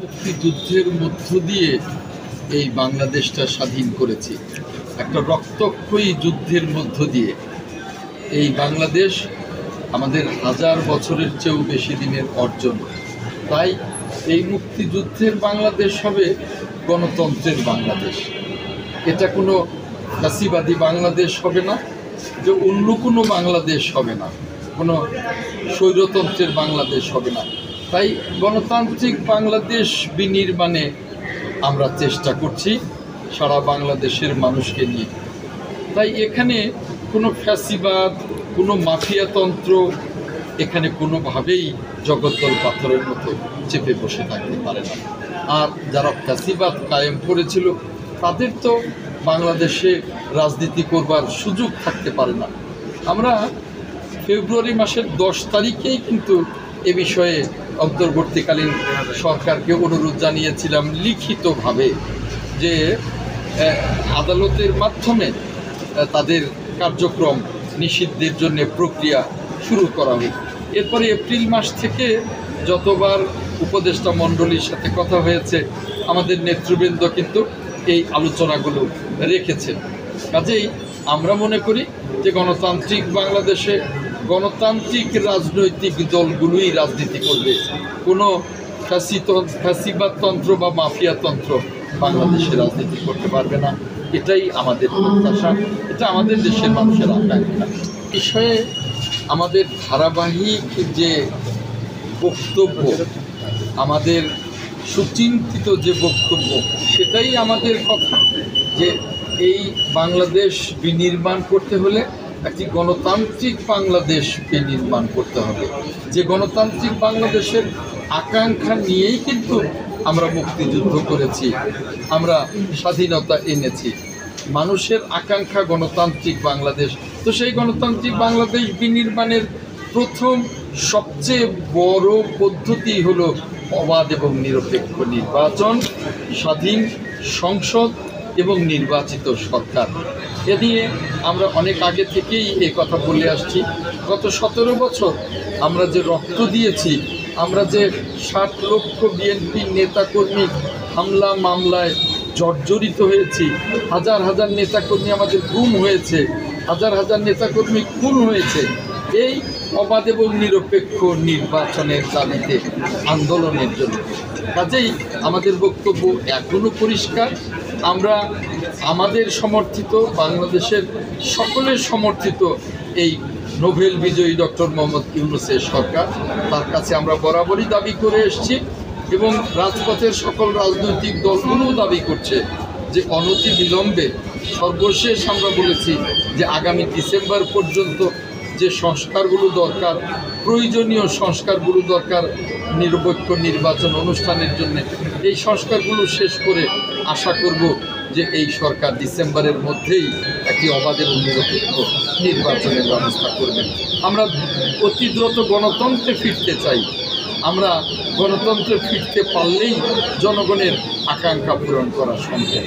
মুক্তিযুদ্ধের মধ্য দিয়ে এই বাংলাদেশটা স্বাধীন করেছি। একটা রক্তক্ষয়ী যুদ্ধের মধ্য দিয়ে এই বাংলাদেশ আমাদের হাজার বছরের চেয়েও বেশি দিনের অর্জন। তাই এই মুক্তিযুদ্ধের বাংলাদেশ হবে গণতন্ত্রের বাংলাদেশ। এটা কোনো ফ্যাসিবাদী বাংলাদেশ হবে না, যে অন্য কোনো বাংলাদেশ হবে না, কোনো স্বৈরতন্ত্রের বাংলাদেশ হবে না। তাই গণতান্ত্রিক বাংলাদেশ বিনির্মাণে আমরা চেষ্টা করছি সারা বাংলাদেশের মানুষকে নিয়ে। তাই এখানে কোনো ফ্যাসিবাদ, কোনো মাফিয়াতন্ত্র এখানে কোনোভাবেই জগদ্দল পাথরের মতো চেপে বসে থাকতে পারে না। আর যারা ফ্যাসিবাদ কায়েম করেছিল তাদের তো বাংলাদেশে রাজনীতি করবার সুযোগ থাকতে পারে না। আমরা ফেব্রুয়ারি মাসের 10 তারিখেই কিন্তু এ বিষয়ে অন্তর্বর্তীকালীন সরকারকে অনুরোধ জানিয়েছিলাম লিখিতভাবে, যে আদালতের মাধ্যমে তাদের কার্যক্রম নিষিদ্ধের জন্য প্রক্রিয়া শুরু করা হোক। এরপরে এপ্রিল মাস থেকে যতবার উপদেষ্টা মণ্ডলীর সাথে কথা হয়েছে আমাদের নেতৃবৃন্দ কিন্তু এই আলোচনাগুলো রেখেছেন। কাজেই আমরা মনে করি যে গণতান্ত্রিক বাংলাদেশে গণতান্ত্রিক রাজনৈতিক দলগুলোই রাজনীতি করবে, কোনো ফ্যাসিবাদতন্ত্র বা মাফিয়াতন্ত্র বাংলাদেশে রাজনীতি করতে পারবে না। এটাই আমাদের প্রত্যাশা, এটা আমাদের দেশের মানুষের আকাঙ্ক্ষা। বিষয়ে আমাদের ধারাবাহিক যে বক্তব্য, আমাদের সুচিন্তিত যে বক্তব্য, সেটাই আমাদের কথা যে এই বাংলাদেশ বিনির্মাণ করতে হলে একটি গণতান্ত্রিক বাংলাদেশ বিনির্মাণ করতে হবে। যে গণতান্ত্রিক বাংলাদেশের আকাঙ্ক্ষা নিয়েই কিন্তু আমরা মুক্তিযুদ্ধ করেছি, আমরা স্বাধীনতা এনেছি। মানুষের আকাঙ্ক্ষা গণতান্ত্রিক বাংলাদেশ। তো সেই গণতান্ত্রিক বাংলাদেশ বিনির্মাণের প্রথম সবচেয়ে বড় পদ্ধতি হলো অবাধ এবং নিরপেক্ষ নির্বাচন, স্বাধীন সংসদ এবং নির্বাচিত সরকার। এ নিয়ে আমরা অনেক আগে থেকেই এই কথা বলে আসছি। গত 17 বছর আমরা যে রক্ত দিয়েছি, আমরা যে 60 লক্ষ বিএনপি নেতাকর্মী হামলা মামলায় জর্জরিত হয়েছি, হাজার হাজার নেতাকর্মী আমাদের গুম হয়েছে, হাজার হাজার নেতাকর্মী খুন হয়েছে, এই অবাধ এবং নিরপেক্ষ নির্বাচনের দাবিতে আন্দোলনের জন্য। কাজেই আমাদের বক্তব্য এখনও পরিষ্কার। আমরা আমাদের সমর্থিত, বাংলাদেশের সকলের সমর্থিত এই নোবেল বিজয়ী ডক্টর মোহাম্মদ ইউনূসের সরকার, তার কাছে আমরা বরাবরই দাবি করে এসেছি এবং রাজপথের সকল রাজনৈতিক দলগুলোও দাবি করছে যে অনতি বিলম্বে, সর্বশেষ আমরা বলেছি যে আগামী ডিসেম্বর পর্যন্ত যে সংস্কারগুলো দরকার, প্রয়োজনীয় সংস্কারগুলো দরকার নিরপেক্ষ নির্বাচন অনুষ্ঠানের জন্য, এই সংস্কারগুলো শেষ করে আশা করব যে এই সরকার ডিসেম্বরের মধ্যেই একটি অবাধ এবং নিরপেক্ষ নির্বাচনের ব্যবস্থা করবেন। আমরা অতি দ্রুত গণতন্ত্রে ফিরতে চাই। আমরা গণতন্ত্রে ফিরতে পারলেই জনগণের আকাঙ্ক্ষা পূরণ করা সম্ভব।